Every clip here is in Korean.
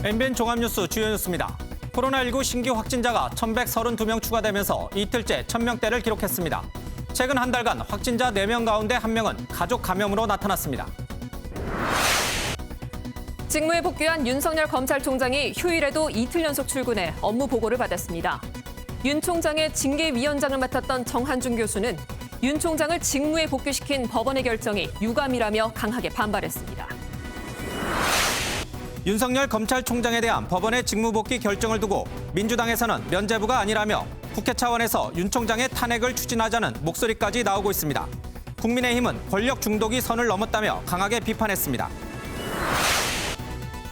MBN 종합뉴스 주요 뉴스입니다. 코로나19 신규 확진자가 1,132명 추가되면서 이틀째 1,000명대를 기록했습니다. 최근 한 달간 확진자 4명 가운데 1명은 가족 감염으로 나타났습니다. 직무에 복귀한 윤석열 검찰총장이 휴일에도 이틀 연속 출근해 업무 보고를 받았습니다. 윤 총장의 징계위원장을 맡았던 정한준 교수는 윤 총장을 직무에 복귀시킨 법원의 결정이 유감이라며 강하게 반발했습니다. 윤석열 검찰총장에 대한 법원의 직무복귀 결정을 두고 민주당에서는 면죄부가 아니라며 국회 차원에서 윤 총장의 탄핵을 추진하자는 목소리까지 나오고 있습니다. 국민의힘은 권력 중독이 선을 넘었다며 강하게 비판했습니다.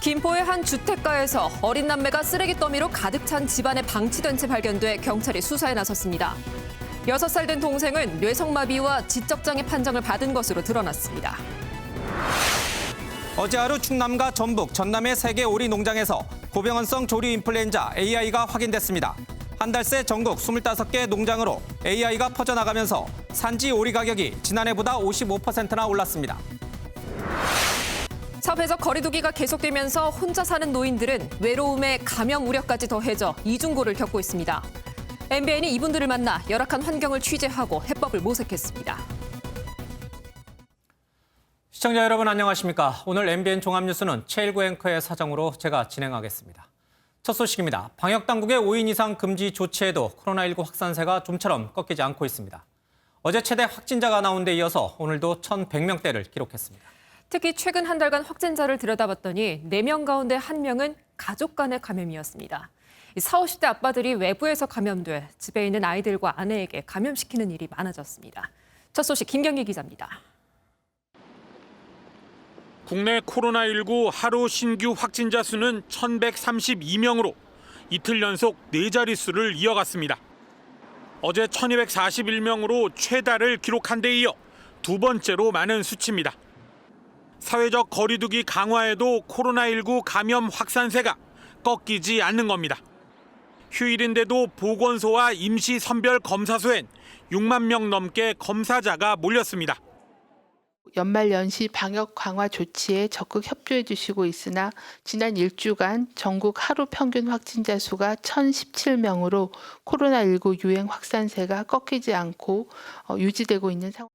김포의 한 주택가에서 어린 남매가 쓰레기 더미로 가득 찬 집안에 방치된 채 발견돼 경찰이 수사에 나섰습니다. 6살 된 동생은 뇌성마비와 지적장애 판정을 받은 것으로 드러났습니다. 어제 하루 충남과 전북, 전남의 3개 오리 농장에서 고병원성 조류 인플루엔자 AI가 확인됐습니다. 한 달 새 전국 25개 농장으로 AI가 퍼져나가면서 산지 오리 가격이 지난해보다 55%나 올랐습니다. 사회적 거리두기가 계속되면서 혼자 사는 노인들은 외로움에 감염 우려까지 더해져 이중고를 겪고 있습니다. MBN이 이분들을 만나 열악한 환경을 취재하고 해법을 모색했습니다. 시청자 여러분 안녕하십니까? 오늘 MBN 종합뉴스는 최일구 앵커의 사정으로 제가 진행하겠습니다. 첫 소식입니다. 방역당국의 5인 이상 금지 조치에도 코로나19 확산세가 좀처럼 꺾이지 않고 있습니다. 어제 최대 확진자가 나온 데 이어서 오늘도 1,100명대를 기록했습니다. 특히 최근 한 달간 확진자를 들여다봤더니 4명 가운데 1명은 가족 간의 감염이었습니다. 40, 50대 아빠들이 외부에서 감염돼 집에 있는 아이들과 아내에게 감염시키는 일이 많아졌습니다. 첫 소식 김경희 기자입니다. 국내 코로나19 하루 신규 확진자 수는 1,132명으로 이틀 연속 4자릿수를 이어갔습니다. 어제 1,241명으로 최다를 기록한 데 이어 두 번째로 많은 수치입니다. 사회적 거리두기 강화에도 코로나19 감염 확산세가 꺾이지 않는 겁니다. 휴일인데도 보건소와 임시선별검사소엔 6만 명 넘게 검사자가 몰렸습니다. 연말연시 방역 강화 조치에 적극 협조해 주시고 있으나 지난 일주간 전국 하루 평균 확진자 수가 1,017명으로 코로나19 유행 확산세가 꺾이지 않고 유지되고 있는 상황.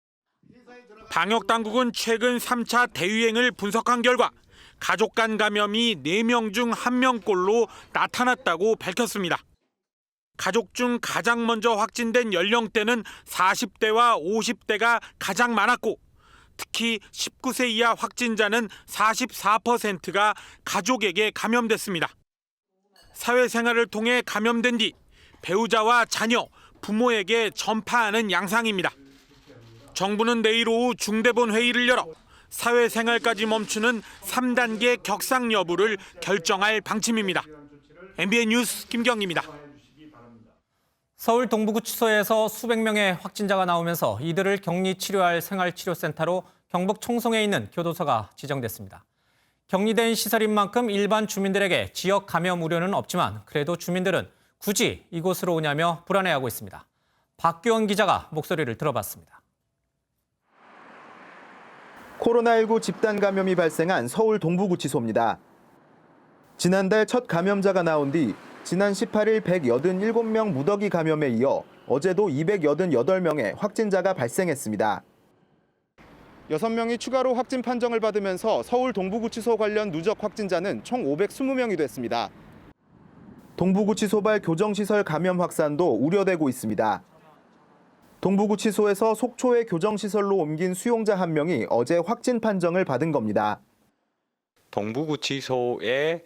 방역당국은 최근 3차 대유행을 분석한 결과 가족 간 감염이 4명 중 1명꼴로 나타났다고 밝혔습니다. 가족 중 가장 먼저 확진된 연령대는 40대와 50대가 가장 많았고 특히 19세 이하 확진자는 44%가 가족에게 감염됐습니다. 사회생활을 통해 감염된 뒤 배우자와 자녀, 부모에게 전파하는 양상입니다. 정부는 내일 오후 중대본 회의를 열어 사회생활까지 멈추는 3단계 격상 여부를 결정할 방침입니다. MBN 뉴스 김경희입니다. 서울 동부구치소에서 수백 명의 확진자가 나오면서 이들을 격리 치료할 생활치료센터로 경북 청송에 있는 교도소가 지정됐습니다. 격리된 시설인 만큼 일반 주민들에게 지역 감염 우려는 없지만 그래도 주민들은 굳이 이곳으로 오냐며 불안해하고 있습니다. 박규원 기자가 목소리를 들어봤습니다. 코로나19 집단 감염이 발생한 서울 동부구치소입니다. 지난달 첫 감염자가 나온 뒤 지난 18일 187명 무더기 감염에 이어 어제도 288명의 확진자가 발생했습니다. 6명이 추가로 확진 판정을 받으면서 서울 동부구치소 관련 누적 확진자는 총 520명이 됐습니다. 동부구치소발 교정시설 감염 확산도 우려되고 있습니다. 동부구치소에서 속초의 교정시설로 옮긴 수용자 1명이 어제 확진 판정을 받은 겁니다. 동부구치소의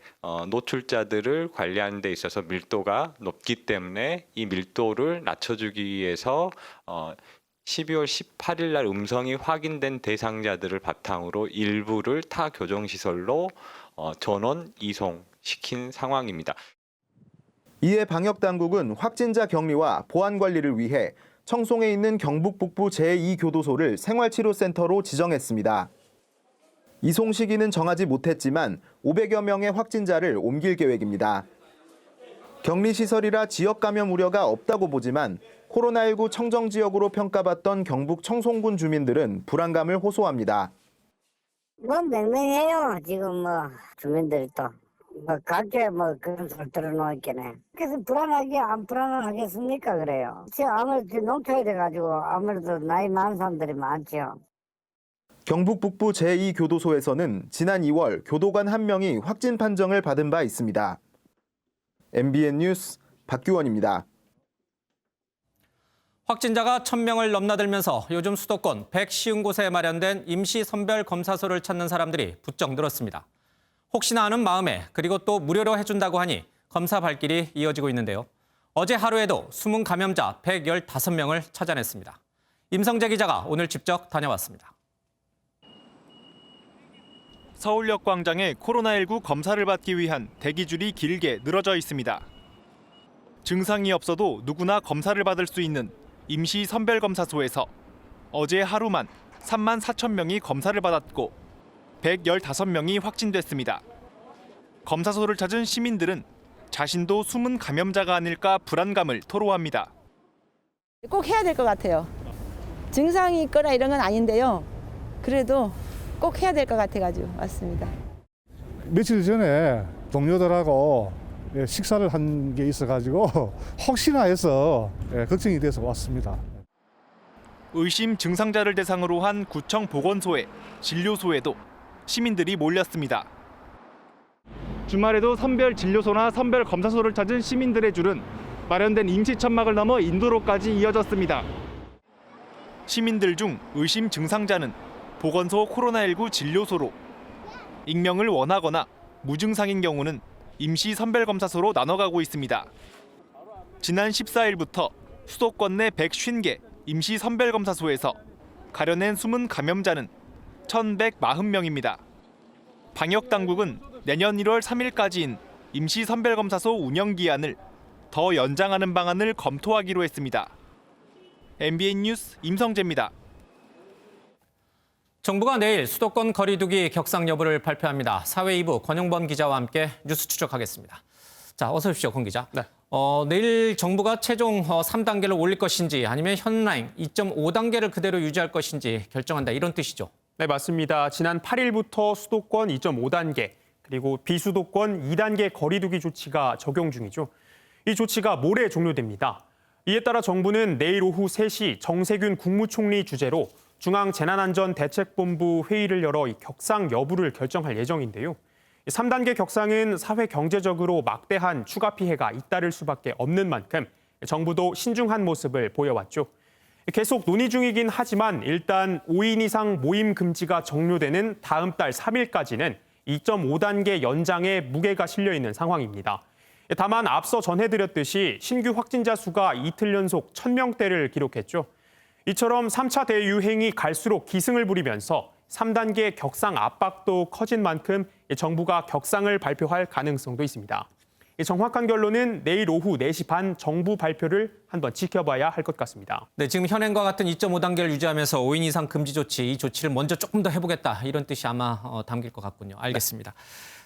노출자들을 관리하는 데 있어서 밀도가 높기 때문에 이 밀도를 낮춰주기 위해서 12월 18일 날 음성이 확인된 대상자들을 바탕으로 일부를 타 교정시설로 전원 이송시킨 상황입니다. 이에 방역당국은 확진자 격리와 보안 관리를 위해 청송에 있는 경북 북부 제2교도소를 생활치료센터로 지정했습니다. 이송 시기는 정하지 못했지만 500여 명의 확진자를 옮길 계획입니다. 격리시설이라 지역 감염 우려가 없다고 보지만 코로나19 청정지역으로 평가받던 경북 청송군 주민들은 불안감을 호소합니다. 맹맹해요. 지금 주민들이 또 뭐 각계 뭐 그런 소리 들어놓겠네. 그래서 불안하게 안 불안하겠습니까 그래요. 지금 아무래도 농촌이 돼가지고 아무래도 나이 많은 사람들이 많죠. 경북 북부 제2교도소에서는 지난 2월 교도관 1명이 확진 판정을 받은 바 있습니다. MBN 뉴스 박규원입니다. 확진자가 1,000명을 넘나들면서 요즘 수도권 100쉬운 곳에 마련된 임시 선별검사소를 찾는 사람들이 부쩍 늘었습니다. 혹시나 하는 마음에 그리고 또 무료로 해준다고 하니 검사 발길이 이어지고 있는데요. 어제 하루에도 숨은 감염자 115명을 찾아냈습니다. 임성재 기자가 오늘 직접 다녀왔습니다. 서울역 광장에 코로나19 검사를 받기 위한 대기줄이 길게 늘어져 있습니다. 증상이 없어도 누구나 검사를 받을 수 있는 임시 선별검사소에서 어제 하루만 3만 4천 명이 검사를 받았고 115명이 확진됐습니다. 검사소를 찾은 시민들은 자신도 숨은 감염자가 아닐까 불안감을 토로합니다. 꼭 해야 될 것 같아요. 증상이 있거나 이런 건 아닌데요. 그래도 꼭 해야 될 것 같아가지고 왔습니다. 며칠 전에 동료들하고 식사를 한 게 있어가지고 혹시나 해서 걱정이 돼서 왔습니다. 의심 증상자를 대상으로 한 구청 보건소에 진료소에도 시민들이 몰렸습니다. 주말에도 선별 진료소나 선별 검사소를 찾은 시민들의 줄은 마련된 임시 천막을 넘어 인도로까지 이어졌습니다. 시민들 중 의심 증상자는 보건소 코로나19 진료소로, 익명을 원하거나 무증상인 경우는 임시 선별검사소로 나눠가고 있습니다. 지난 14일부터 수도권 내 150개 임시 선별검사소에서 가려낸 숨은 감염자는 1,140명입니다. 방역당국은 내년 1월 3일까지인 임시 선별검사소 운영기한을 더 연장하는 방안을 검토하기로 했습니다. MBN 뉴스 임성재입니다. 정부가 내일 수도권 거리두기 격상 여부를 발표합니다. 사회 2부 권영범 기자와 함께 뉴스 추적하겠습니다. 자, 어서 오십시오, 권 기자. 네. 내일 정부가 최종 3단계를 올릴 것인지 아니면 현행 2.5단계를 그대로 유지할 것인지 결정한다, 이런 뜻이죠. 네, 맞습니다. 지난 8일부터 수도권 2.5단계 그리고 비수도권 2단계 거리두기 조치가 적용 중이죠. 이 조치가 모레 종료됩니다. 이에 따라 정부는 내일 오후 3시 정세균 국무총리 주재로 중앙재난안전대책본부 회의를 열어 이 격상 여부를 결정할 예정인데요. 3단계 격상은 사회 경제적으로 막대한 추가 피해가 잇따를 수밖에 없는 만큼 정부도 신중한 모습을 보여왔죠. 계속 논의 중이긴 하지만 일단 5인 이상 모임 금지가 종료되는 다음 달 3일까지는 2.5단계 연장에 무게가 실려 있는 상황입니다. 다만 앞서 전해드렸듯이 신규 확진자 수가 이틀 연속 1,000명대를 기록했죠. 이처럼 3차 대유행이 갈수록 기승을 부리면서 3단계 격상 압박도 커진 만큼 정부가 격상을 발표할 가능성도 있습니다. 정확한 결론은 내일 오후 4시 반 정부 발표를 한번 지켜봐야 할 것 같습니다. 네, 지금 현행과 같은 2.5단계를 유지하면서 5인 이상 금지 조치, 이 조치를 먼저 조금 더 해보겠다, 이런 뜻이 아마 담길 것 같군요. 알겠습니다.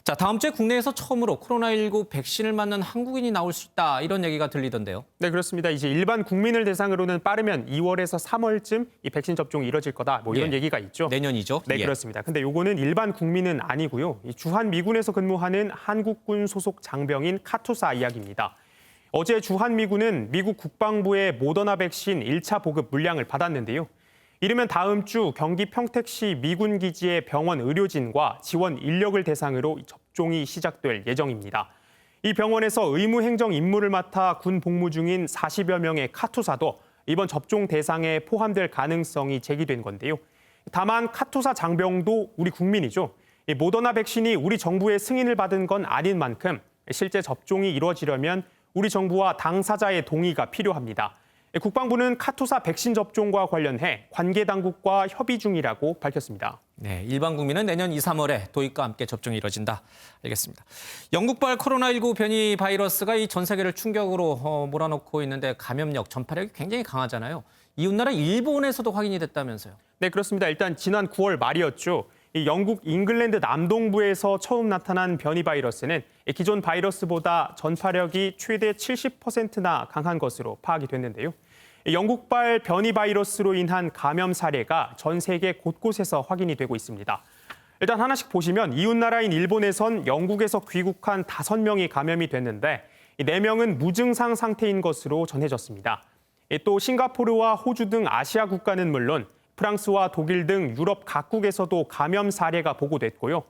자, 다음 주에 국내에서 처음으로 코로나19 백신을 맞는 한국인이 나올 수 있다, 이런 얘기가 들리던데요. 네, 그렇습니다. 이제 일반 국민을 대상으로는 빠르면 2월에서 3월쯤 이 백신 접종이 이뤄질 거다, 뭐 이런 얘기가 있죠. 내년이죠. 네, 그렇습니다. 근데 요거는 일반 국민은 아니고요. 이 주한미군에서 근무하는 한국군 소속 장병인 카투사 이야기입니다. 어제 주한미군은 미국 국방부의 모더나 백신 1차 보급 물량을 받았는데요. 이르면 다음 주 경기 평택시 미군 기지의 병원 의료진과 지원 인력을 대상으로 접종이 시작될 예정입니다. 이 병원에서 의무 행정 임무를 맡아 군 복무 중인 40여 명의 카투사도 이번 접종 대상에 포함될 가능성이 제기된 건데요. 다만 카투사 장병도 우리 국민이죠. 이 모더나 백신이 우리 정부의 승인을 받은 건 아닌 만큼 실제 접종이 이루어지려면 우리 정부와 당사자의 동의가 필요합니다. 국방부는 카투사 백신 접종과 관련해 관계 당국과 협의 중이라고 밝혔습니다. 네, 일반 국민은 내년 2, 3월에 도입과 함께 접종이 이뤄진다. 알겠습니다. 영국발 코로나19 변이 바이러스가 이 전 세계를 충격으로 몰아넣고 있는데 감염력, 전파력이 굉장히 강하잖아요. 이웃나라 일본에서도 확인이 됐다면서요. 네, 그렇습니다. 일단 지난 9월 말이었죠. 이 영국 잉글랜드 남동부에서 처음 나타난 변이 바이러스는 기존 바이러스보다 전파력이 최대 70%나 강한 것으로 파악이 됐는데요. 영국발 변이 바이러스로 인한 감염 사례가 전 세계 곳곳에서 확인이 되고 있습니다. 일단 하나씩 보시면 이웃나라인 일본에선 영국에서 귀국한 5명이 감염이 됐는데 4명은 무증상 상태인 것으로 전해졌습니다. 또 싱가포르와 호주 등 아시아 국가는 물론 프랑스와 독일 등 유럽 각국에서도 감염 사례가 보고됐고요.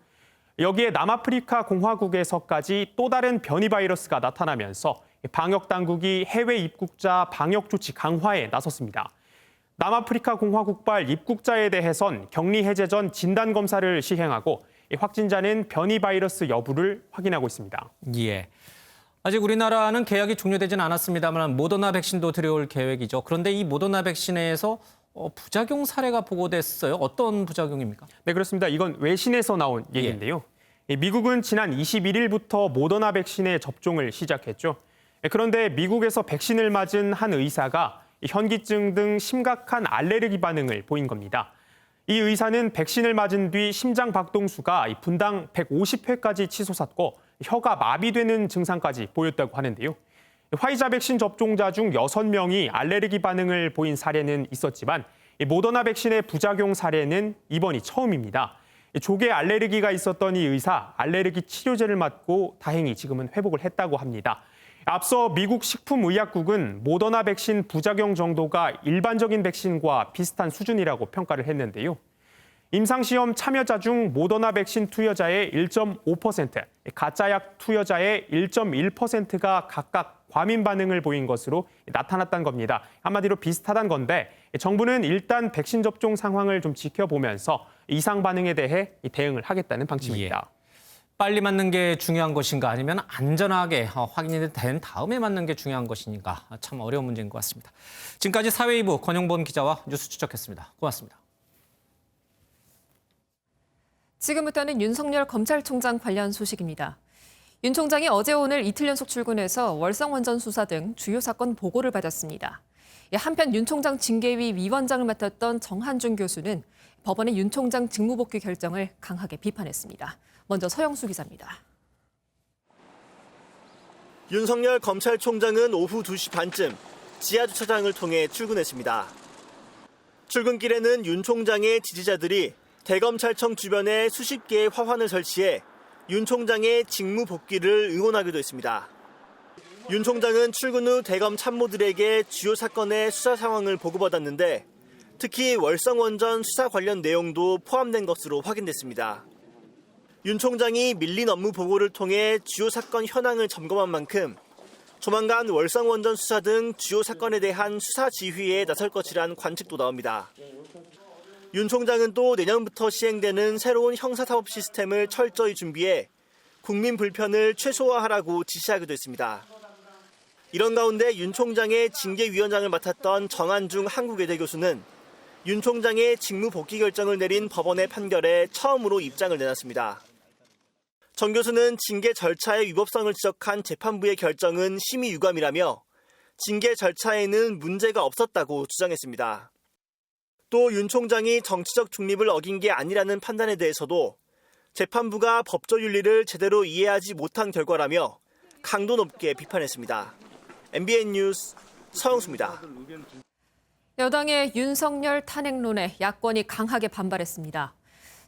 여기에 남아프리카 공화국에서까지 또 다른 변이 바이러스가 나타나면서 방역 당국이 해외 입국자 방역 조치 강화에 나섰습니다. 남아프리카 공화국발 입국자에 대해선 격리 해제 전 진단 검사를 시행하고 확진자는 변이 바이러스 여부를 확인하고 있습니다. 예. 아직 우리나라는 계약이 종료되지는 않았습니다만 모더나 백신도 들여올 계획이죠. 그런데 이 모더나 백신에서 부작용 사례가 보고됐어요. 어떤 부작용입니까? 네, 그렇습니다. 이건 외신에서 나온 얘기인데요. 미국은 지난 21일부터 모더나 백신의 접종을 시작했죠. 그런데 미국에서 백신을 맞은 한 의사가 현기증 등 심각한 알레르기 반응을 보인 겁니다. 이 의사는 백신을 맞은 뒤 심장 박동수가 분당 150회까지 치솟았고 혀가 마비되는 증상까지 보였다고 하는데요. 화이자 백신 접종자 중 6명이 알레르기 반응을 보인 사례는 있었지만 모더나 백신의 부작용 사례는 이번이 처음입니다. 조개 알레르기가 있었던 이 의사, 알레르기 치료제를 맞고 다행히 지금은 회복을 했다고 합니다. 앞서 미국 식품의약국은 모더나 백신 부작용 정도가 일반적인 백신과 비슷한 수준이라고 평가를 했는데요. 임상시험 참여자 중 모더나 백신 투여자의 1.5%, 가짜약 투여자의 1.1%가 각각 과민 반응을 보인 것으로 나타났다는 겁니다. 한마디로 비슷하다는 건데 정부는 일단 백신 접종 상황을 좀 지켜보면서 이상 반응에 대해 대응을 하겠다는 방침입니다. 예. 빨리 맞는 게 중요한 것인가 아니면 안전하게 확인이 된 다음에 맞는 게 중요한 것인가 참 어려운 문제인 것 같습니다. 지금까지 사회이부 권영본 기자와 뉴스 추적했습니다. 고맙습니다. 지금부터는 윤석열 검찰총장 관련 소식입니다. 윤 총장이 어제 오늘 이틀 연속 출근해서 월성원전 수사 등 주요 사건 보고를 받았습니다. 한편 윤 총장 징계위 위원장을 맡았던 정한준 교수는 법원의 윤 총장 직무복귀 결정을 강하게 비판했습니다. 먼저 서영수 기자입니다. 윤석열 검찰총장은 오후 2시 반쯤 지하주차장을 통해 출근했습니다. 출근길에는 윤 총장의 지지자들이 대검찰청 주변에 수십 개의 화환을 설치해 윤 총장의 직무 복귀를 응원하기도 했습니다. 윤 총장은 출근 후 대검 참모들에게 주요 사건의 수사 상황을 보고받았는데 특히 월성원전 수사 관련 내용도 포함된 것으로 확인됐습니다. 윤 총장이 밀린 업무 보고를 통해 주요 사건 현황을 점검한 만큼 조만간 월성원전 수사 등 주요 사건에 대한 수사 지휘에 나설 것이란 관측도 나옵니다. 윤 총장은 또 내년부터 시행되는 새로운 형사사법 시스템을 철저히 준비해 국민 불편을 최소화하라고 지시하기도 했습니다. 이런 가운데 윤 총장의 징계위원장을 맡았던 정한중 한국외대 교수는 윤 총장의 직무 복귀 결정을 내린 법원의 판결에 처음으로 입장을 내놨습니다. 정 교수는 징계 절차의 위법성을 지적한 재판부의 결정은 심의 유감이라며 징계 절차에는 문제가 없었다고 주장했습니다. 또 윤 총장이 정치적 중립을 어긴 게 아니라는 판단에 대해서도 재판부가 법조윤리를 제대로 이해하지 못한 결과라며 강도 높게 비판했습니다. MBN 뉴스 서영수입니다. 여당의 윤석열 탄핵론에 야권이 강하게 반발했습니다.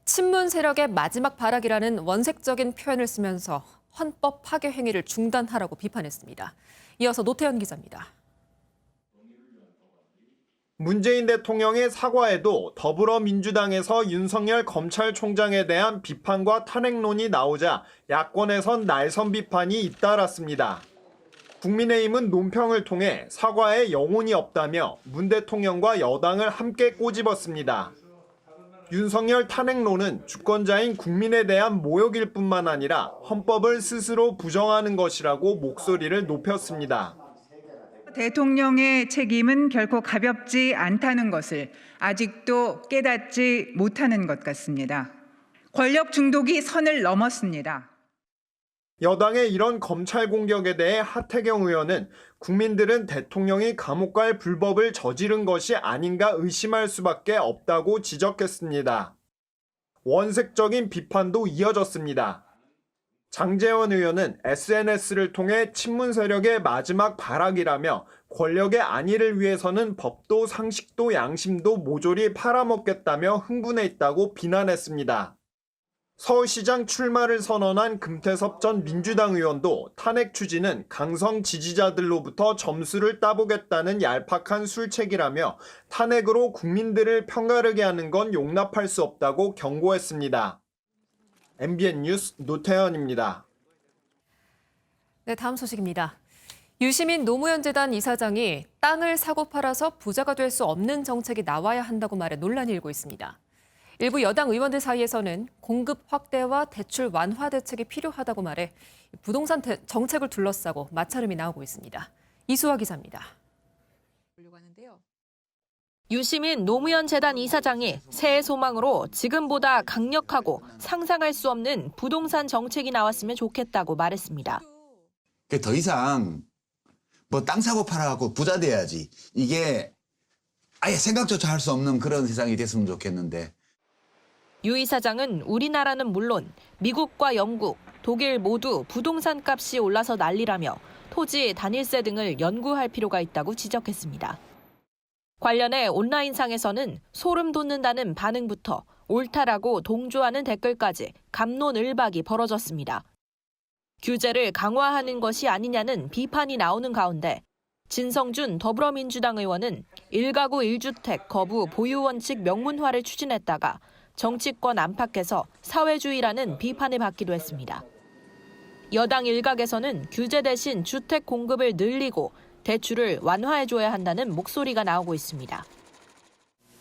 친문 세력의 마지막 발악이라는 원색적인 표현을 쓰면서 헌법 파괴 행위를 중단하라고 비판했습니다. 이어서 노태현 기자입니다. 문재인 대통령의 사과에도 더불어민주당에서 윤석열 검찰총장에 대한 비판과 탄핵론이 나오자 야권에선 날선 비판이 잇따랐습니다. 국민의힘은 논평을 통해 사과에 영혼이 없다며 문 대통령과 여당을 함께 꼬집었습니다. 윤석열 탄핵론은 주권자인 국민에 대한 모욕일 뿐만 아니라 헌법을 스스로 부정하는 것이라고 목소리를 높였습니다. 대통령의 책임은 결코 가볍지 않다는 것을 아직도 깨닫지 못하는 것 같습니다. 권력 중독이 선을 넘었습니다. 여당의 이런 검찰 공격에 대해 하태경 의원은 국민들은 대통령이 감옥 갈 불법을 저지른 것이 아닌가 의심할 수밖에 없다고 지적했습니다. 원색적인 비판도 이어졌습니다. 장제원 의원은 SNS를 통해 친문 세력의 마지막 발악이라며 권력의 안위를 위해서는 법도 상식도 양심도 모조리 팔아먹겠다며 흥분해 있다고 비난했습니다. 서울시장 출마를 선언한 금태섭 전 민주당 의원도 탄핵 추진은 강성 지지자들로부터 점수를 따보겠다는 얄팍한 술책이라며 탄핵으로 국민들을 편가르게 하는 건 용납할 수 없다고 경고했습니다. MBN 뉴스 노태현입니다. 네, 다음 소식입니다. 유시민 노무현 재단 이사장이 땅을 사고 팔아서 부자가 될 수 없는 정책이 나와야 한다고 말해 논란이 일고 있습니다. 일부 여당 의원들 사이에서는 공급 확대와 대출 완화 대책이 필요하다고 말해 부동산 정책을 둘러싸고 마찰음이 나오고 있습니다. 이수아 기자입니다. 유시민 노무현 재단 이사장이 새해 소망으로 지금보다 강력하고 상상할 수 없는 부동산 정책이 나왔으면 좋겠다고 말했습니다. 더 이상 뭐 땅 사고 팔아갖고 부자 돼야지. 이게 아예 생각조차 할 수 없는 그런 세상이 됐으면 좋겠는데. 유 이사장은 우리나라는 물론 미국과 영국, 독일 모두 부동산 값이 올라서 난리라며 토지, 단일세 등을 연구할 필요가 있다고 지적했습니다. 관련해 온라인상에서는 소름 돋는다는 반응부터 옳다라고 동조하는 댓글까지 갑론을박이 벌어졌습니다. 규제를 강화하는 것이 아니냐는 비판이 나오는 가운데 진성준 더불어민주당 의원은 1가구 1주택 거부 보유 원칙 명문화를 추진했다가 정치권 안팎에서 사회주의라는 비판을 받기도 했습니다. 여당 일각에서는 규제 대신 주택 공급을 늘리고 대출을 완화해줘야 한다는 목소리가 나오고 있습니다.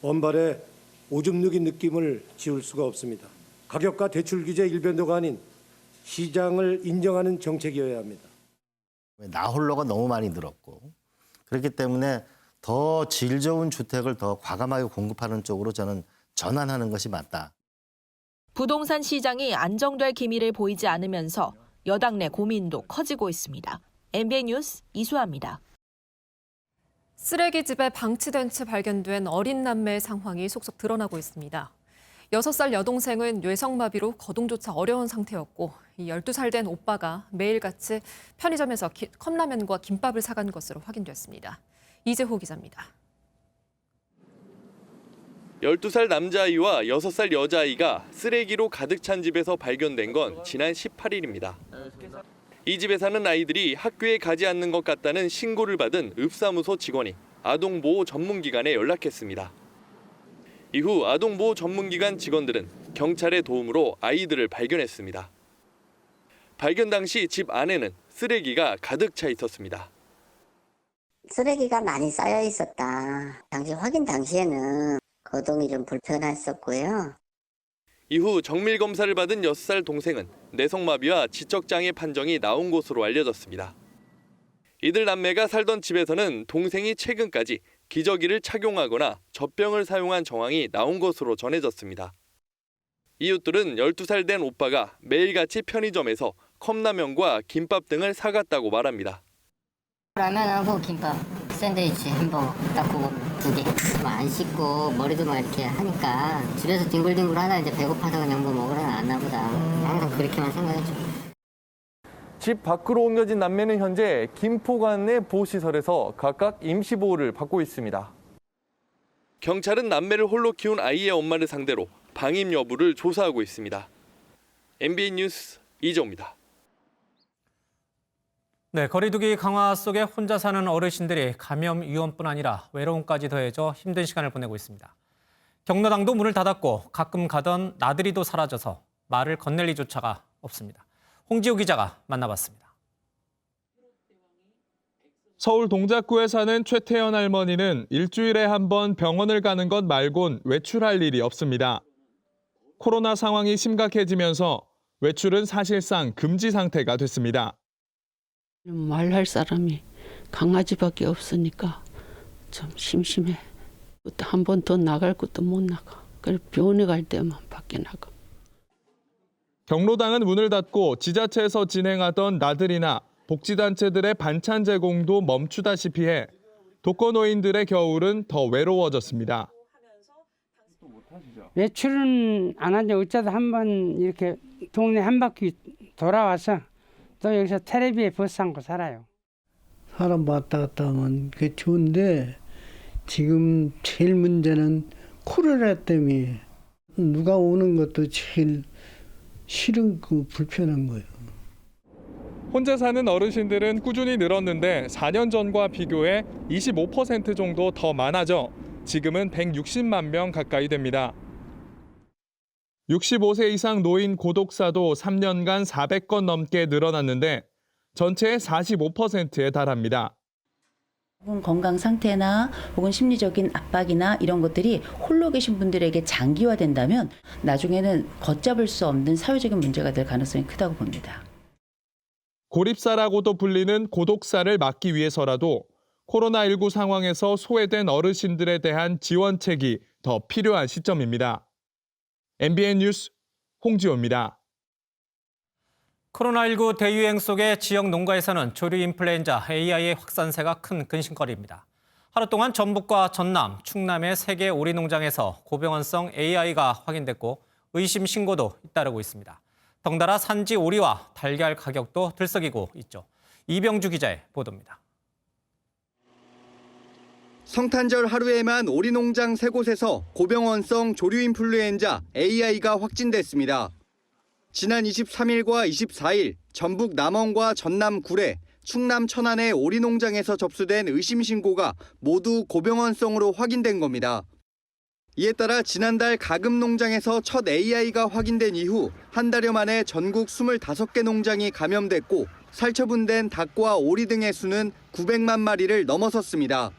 원발에 오줌 누긴 느낌을 지울 수가 없습니다. 가격과 대출 규제 일변도가 아닌 시장을 인정하는 정책이어야 합니다. 나홀로가 너무 많이 늘었고 그렇기 때문에 더 질 좋은 주택을 더 과감하게 공급하는 쪽으로 저는 전환하는 것이 맞다. 부동산 시장이 안정될 기미를 보이지 않으면서 여당 내 고민도 커지고 있습니다. MBN 뉴스 이수아입니다. 쓰레기집에 방치된 채 발견된 어린 남매의 상황이 속속 드러나고 있습니다. 6살 여동생은 뇌성마비로 거동조차 어려운 상태였고 12살 된 오빠가 매일같이 편의점에서 컵라면과 김밥을 사간 것으로 확인됐습니다. 이재호 기자입니다. 12살 남자아이와 6살 여자아이가 쓰레기로 가득 찬 집에서 발견된 건 지난 18일입니다. 이 집에 사는 아이들이 학교에 가지 않는 것 같다는 신고를 받은 읍사무소 직원이 아동보호 전문기관에 연락했습니다. 이후 아동보호 전문기관 직원들은 경찰의 도움으로 아이들을 발견했습니다. 발견 당시 집 안에는 쓰레기가 가득 차 있었습니다. 쓰레기가 많이 쌓여 있었다. 당시 확인 당시에는 거동이 좀 불편했었고요. 이후 정밀 검사를 받은 6살 동생은 뇌성마비와 지적장애 판정이 나온 것으로 알려졌습니다. 이들 남매가 살던 집에서는 동생이 최근까지 기저귀를 착용하거나 젖병을 사용한 정황이 나온 것으로 전해졌습니다. 이웃들은 12살 된 오빠가 매일같이 편의점에서 컵라면과 김밥 등을 사갔다고 말합니다. 라면하고 김밥, 샌드위치, 햄버거 딱 그거 2개. 안 씻고 머리도 막 이렇게 하니까 집에서 뒹굴뒹굴 하다 이제 배고파서 그냥 뭐 먹으러 나왔나 보다. 항상 그렇게만 생각했죠. 집 밖으로 옮겨진 남매는 현재 김포관 내 보호시설에서 각각 임시보호를 받고 있습니다. 경찰은 남매를 홀로 키운 아이의 엄마를 상대로 방임 여부를 조사하고 있습니다. MBN 뉴스 이정우입니다. 네, 거리두기 강화 속에 혼자 사는 어르신들이 감염 위험뿐 아니라 외로움까지 더해져 힘든 시간을 보내고 있습니다. 경로당도 문을 닫았고 가끔 가던 나들이도 사라져서 말을 건넬 리조차가 없습니다. 홍지호 기자가 만나봤습니다. 서울 동작구에 사는 최태연 할머니는 일주일에 한 번 병원을 가는 것 말곤 외출할 일이 없습니다. 코로나 상황이 심각해지면서 외출은 사실상 금지 상태가 됐습니다. 말할 사람이 강아지밖에 없으니까 좀 심심해. 한 번 더 나갈 것도 못 나가. 그래서 병원에 갈 때만 밖에 나가. 경로당은 문을 닫고 지자체에서 진행하던 나들이나 복지단체들의 반찬 제공도 멈추다시피 해 독거노인들의 겨울은 더 외로워졌습니다. 외출은 안 하는데 어쩌다 한번 이렇게 동네 한 바퀴 돌아와서 또 여기서 텔레비에 버스 안고 살아요. 사람 왔다 갔다 하면 그게 좋은데 지금 제일 문제는 코로나 때문에 누가 오는 것도 제일 싫은 그 불편한 거예요. 혼자 사는 어르신들은 꾸준히 늘었는데 4년 전과 비교해 25% 정도 더 많아져 지금은 160만 명 가까이 됩니다. 65세 이상 노인 고독사도 3년간 400건 넘게 늘어났는데 전체의 45%에 달합니다. 혹은 건강 상태나 혹은 심리적인 압박이나 이런 것들이 홀로 계신 분들에게 장기화된다면 나중에는 걷잡을 수 없는 사회적인 문제가 될 가능성이 크다고 봅니다. 고립사라고도 불리는 고독사를 막기 위해서라도 코로나19 상황에서 소외된 어르신들에 대한 지원책이 더 필요한 시점입니다. MBN 뉴스 홍지호입니다. 코로나19 대유행 속에 지역 농가에서는 조류 인플루엔자 AI의 확산세가 큰 근심거리입니다. 하루 동안 전북과 전남, 충남의 3개 오리 농장에서 고병원성 AI가 확인됐고 의심 신고도 잇따르고 있습니다. 덩달아 산지 오리와 달걀 가격도 들썩이고 있죠. 이병주 기자의 보도입니다. 성탄절 하루에만 오리 농장 3곳에서 고병원성 조류 인플루엔자 AI가 확진됐습니다. 지난 23일과 24일 전북 남원과 전남 구례, 충남 천안의 오리 농장에서 접수된 의심 신고가 모두 고병원성으로 확인된 겁니다. 이에 따라 지난달 가금 농장에서 첫 AI가 확인된 이후 한 달여 만에 전국 25개 농장이 감염됐고 살처분된 닭과 오리 등의 수는 900만 마리를 넘어섰습니다.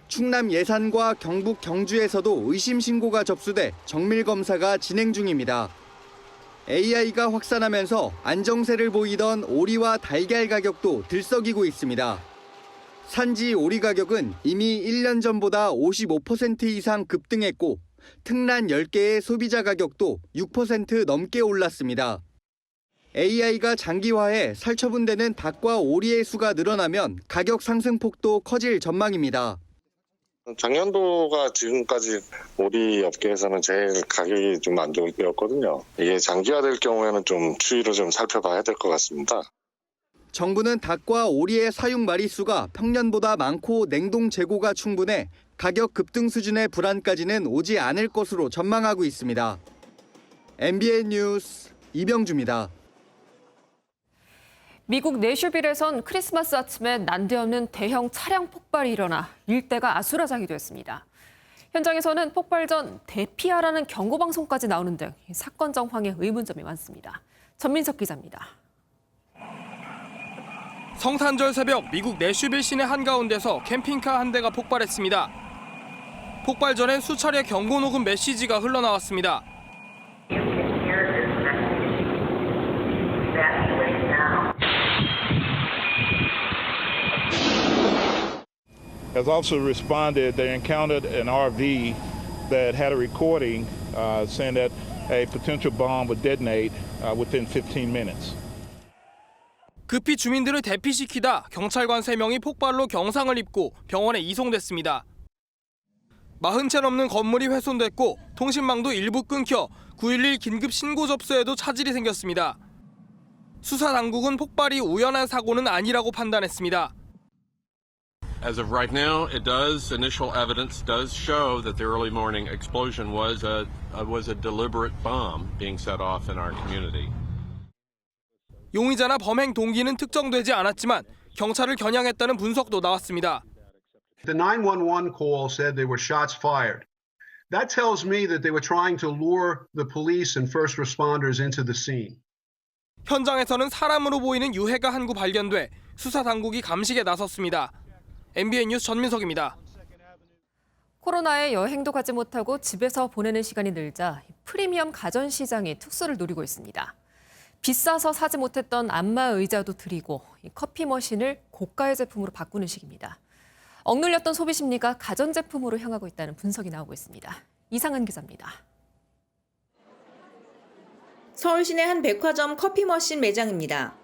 충남 예산과 경북 경주에서도 의심 신고가 접수돼 정밀 검사가 진행 중입니다. AI가 확산하면서 안정세를 보이던 오리와 달걀 가격도 들썩이고 있습니다. 산지 오리 가격은 이미 1년 전보다 55% 이상 급등했고 특란 10개의 소비자 가격도 6% 넘게 올랐습니다. AI가 장기화해 살처분되는 닭과 오리의 수가 늘어나면 가격 상승폭도 커질 전망입니다. 작년도가 지금까지 오리 업계에서는 제일 가격이 좀 안 좋을 때였거든요. 이게 장기화될 경우에는 좀 추이를 좀 살펴봐야 될 것 같습니다. 정부는 닭과 오리의 사육 마리수가 평년보다 많고 냉동 재고가 충분해 가격 급등 수준의 불안까지는 오지 않을 것으로 전망하고 있습니다. MBN 뉴스 이병주입니다. 미국 내슈빌에선 크리스마스 아침에 난데없는 대형 차량 폭발이 일어나 일대가 아수라장이 됐습니다. 현장에서는 폭발 전 대피하라는 경고방송까지 나오는 등 사건 정황에 의문점이 많습니다. 전민석 기자입니다. 성탄절 새벽 미국 내슈빌 시내 한가운데서 캠핑카 한 대가 폭발했습니다. 폭발 전엔 수차례 경고 녹음 메시지가 흘러나왔습니다. As officers responded, they encountered an RV that had a recording saying that a potential bomb would detonate within 15 minutes. 급히 주민들을 대피시키다 경찰관 3명이 폭발로 경상을 입고 병원에 이송됐습니다. 40채 넘는 건물이 훼손됐고 통신망도 일부 끊겨 911 긴급 신고 접수에도 차질이 생겼습니다. 수사 당국은 폭발이 우연한 사고는 아니라고 판단했습니다. As of right now, initial evidence does show that the early morning explosion was a deliberate bomb being set off in our community. 용의자나 범행 동기는 특정되지 않았지만 경찰을 겨냥했다는 분석도 나왔습니다. The 911 call said there were shots fired. That tells me that they were trying to lure the police and first responders into the scene. 현장에서는 사람으로 보이는 유해가 한 구 발견돼 수사 당국이 감식에 나섰습니다. MBN 뉴스 전민석입니다. 코로나에 여행도 가지 못하고 집에서 보내는 시간이 늘자 프리미엄 가전 시장이 특수를 노리고 있습니다. 비싸서 사지 못했던 안마 의자도 드리고 커피 머신을 고가의 제품으로 바꾸는 식입니다. 억눌렸던 소비 심리가 가전 제품으로 향하고 있다는 분석이 나오고 있습니다. 이상은 기자입니다. 서울 시내 한 백화점 커피 머신 매장입니다.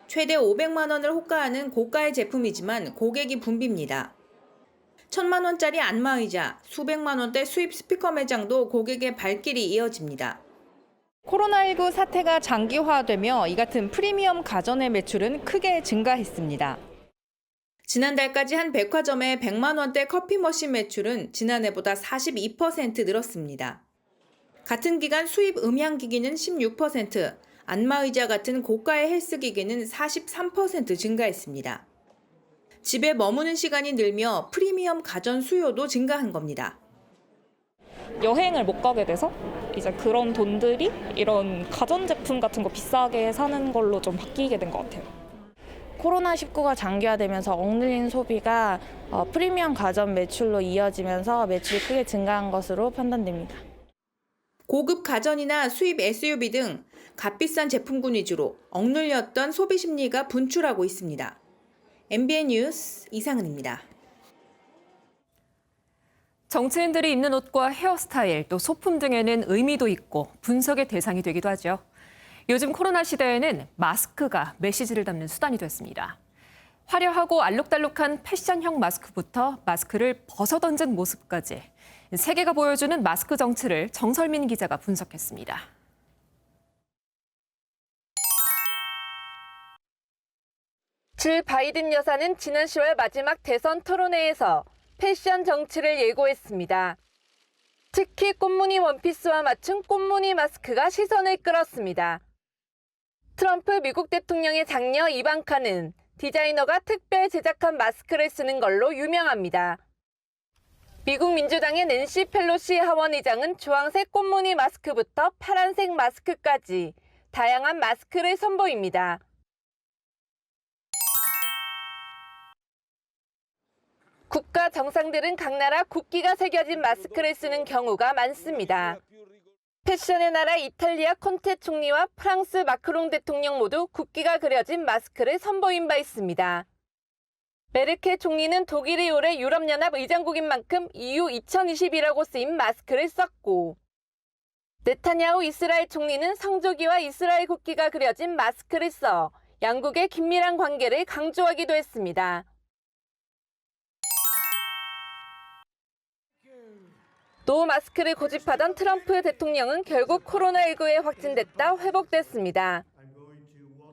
최대 500만 원을 호가하는 고가의 제품이지만 고객이 붐빕니다. 1,000만 원짜리 안마의자, 수백만 원대 수입 스피커 매장도 고객의 발길이 이어집니다. 코로나19 사태가 장기화되며 이 같은 프리미엄 가전의 매출은 크게 증가했습니다. 지난달까지 한 백화점의 100만 원대 커피 머신 매출은 지난해보다 42% 늘었습니다. 같은 기간 수입 음향기기는 16%, 안마의자 같은 고가의 헬스기기는 43% 증가했습니다. 집에 머무는 시간이 늘며 프리미엄 가전 수요도 증가한 겁니다. 여행을 못 가게 돼서 이제 그런 돈들이 이런 가전제품 같은 거 비싸게 사는 걸로 좀 바뀌게 된 것 같아요. 코로나19가 장기화되면서 억눌린 소비가 프리미엄 가전 매출로 이어지면서 매출이 크게 증가한 것으로 판단됩니다. 고급 가전이나 수입 SUV 등 값비싼 제품군 위주로 억눌렸던 소비 심리가 분출하고 있습니다. MBN 뉴스 이상은입니다. 정치인들이 입는 옷과 헤어스타일, 또 소품 등에는 의미도 있고 분석의 대상이 되기도 하죠. 요즘 코로나 시대에는 마스크가 메시지를 담는 수단이 됐습니다. 화려하고 알록달록한 패션형 마스크부터 마스크를 벗어던진 모습까지 세계가 보여주는 마스크 정치를 정설민 기자가 분석했습니다. 질 바이든 여사는 지난 10월 마지막 대선 토론회에서 패션 정치를 예고했습니다. 특히 꽃무늬 원피스와 맞춘 꽃무늬 마스크가 시선을 끌었습니다. 트럼프 미국 대통령의 장녀 이방카는 디자이너가 특별 제작한 마스크를 쓰는 걸로 유명합니다. 미국 민주당의 낸시 펠로시 하원의장은 주황색 꽃무늬 마스크부터 파란색 마스크까지 다양한 마스크를 선보입니다. 국가 정상들은 각 나라 국기가 새겨진 마스크를 쓰는 경우가 많습니다. 패션의 나라 이탈리아 콘테 총리와 프랑스 마크롱 대통령 모두 국기가 그려진 마스크를 선보인 바 있습니다. 메르켈 총리는 독일이 올해 유럽연합 의장국인 만큼 EU 2020이라고 쓰인 마스크를 썼고, 네타냐후 이스라엘 총리는 성조기와 이스라엘 국기가 그려진 마스크를 써 양국의 긴밀한 관계를 강조하기도 했습니다. 노 마스크를 고집하던 트럼프 대통령은 결국 코로나19에 확진됐다 회복됐습니다.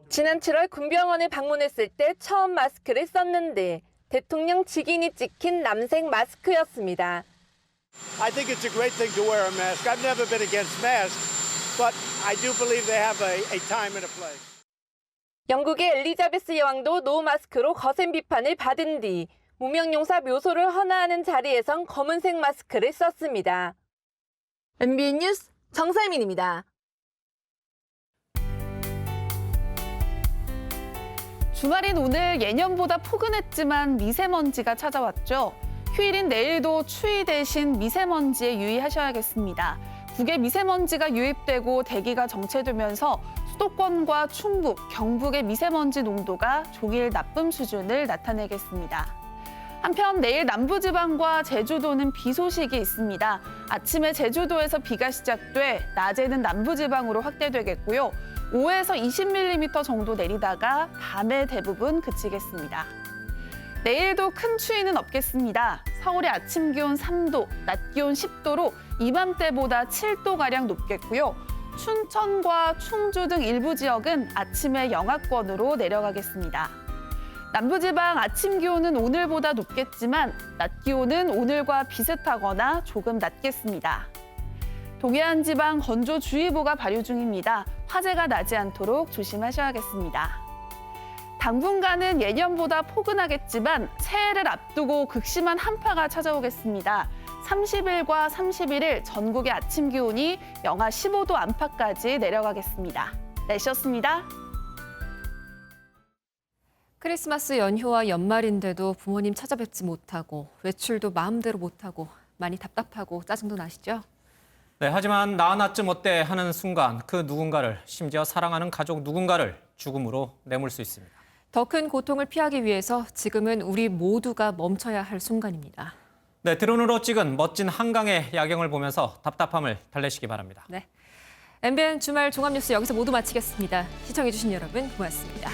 지난 7월 군병원을 방문했을 때 처음 마스크를 썼는데 대통령 직인이 찍힌 남색 마스크였습니다. I think it's a great thing to wear a mask. I've never been against masks, but I do believe they have a time and a place. 영국의 엘리자베스 여왕도 노 마스크로 거센 비판을 받은 뒤 무명용사 묘소를 헌화하는 자리에선 검은색 마스크를 썼습니다. MBN 뉴스 정설민입니다. 주말인 오늘 예년보다 포근했지만 미세먼지가 찾아왔죠. 휴일인 내일도 추위 대신 미세먼지에 유의하셔야겠습니다. 국외 미세먼지가 유입되고 대기가 정체되면서 수도권과 충북, 경북의 미세먼지 농도가 종일 나쁨 수준을 나타내겠습니다. 한편 내일 남부지방과 제주도는 비 소식이 있습니다. 아침에 제주도에서 비가 시작돼 낮에는 남부지방으로 확대되겠고요. 5에서 20mm 정도 내리다가 밤에 대부분 그치겠습니다. 내일도 큰 추위는 없겠습니다. 서울의 아침 기온 3도, 낮 기온 10도로 이맘때보다 7도가량 높겠고요. 춘천과 충주 등 일부 지역은 아침에 영하권으로 내려가겠습니다. 남부지방 아침 기온은 오늘보다 높겠지만 낮 기온은 오늘과 비슷하거나 조금 낮겠습니다. 동해안 지방 건조주의보가 발효 중입니다. 화재가 나지 않도록 조심하셔야겠습니다. 당분간은 예년보다 포근하겠지만 새해를 앞두고 극심한 한파가 찾아오겠습니다. 30일과 31일 전국의 아침 기온이 영하 15도 안팎까지 내려가겠습니다. 날씨였습니다. 크리스마스 연휴와 연말인데도 부모님 찾아뵙지 못하고 외출도 마음대로 못하고 많이 답답하고 짜증도 나시죠? 네, 하지만 나나쯤 어때 하는 순간 그 누군가를, 심지어 사랑하는 가족 누군가를 죽음으로 내몰 수 있습니다. 더 큰 고통을 피하기 위해서 지금은 우리 모두가 멈춰야 할 순간입니다. 네, 드론으로 찍은 멋진 한강의 야경을 보면서 답답함을 달래시기 바랍니다. 네, MBN 주말 종합뉴스 여기서 모두 마치겠습니다. 시청해주신 여러분 고맙습니다.